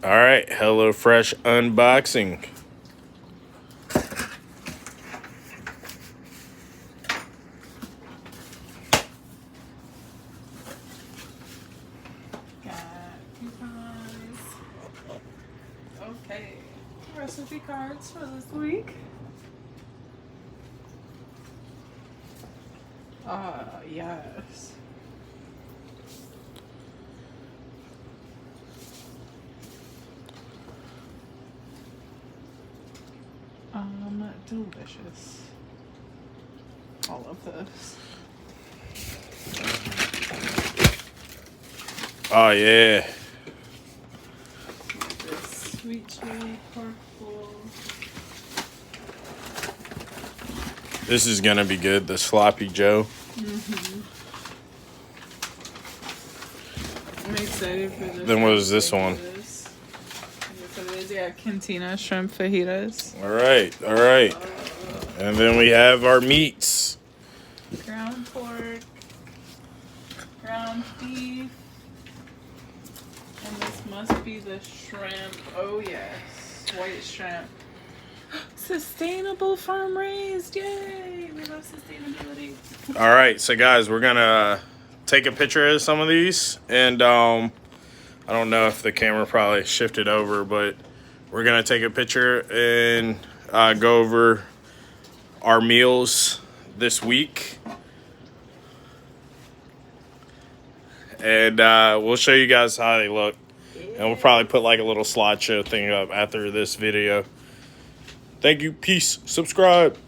All right, HelloFresh unboxing. Got coupons. Okay, recipe cards for this week. Yes. Delicious. All of this. Oh yeah. This sweet chili pork bowl. This is gonna be good. The Sloppy Joe. I'm excited for this. Then what is this one? Yeah, Cantina shrimp fajitas. All right. And then we have our meats. Ground pork. Ground beef. And this must be the shrimp. Oh yes, white shrimp. Sustainable farm raised. Yay! We love sustainability. All right, so guys, we're gonna take a picture of some of these, and I don't know if the camera probably shifted over, but we're gonna take a picture and go over our meals this week, and we'll show you guys how they look, and we'll probably put like a little slideshow thing up after this video. Thank you, peace, subscribe.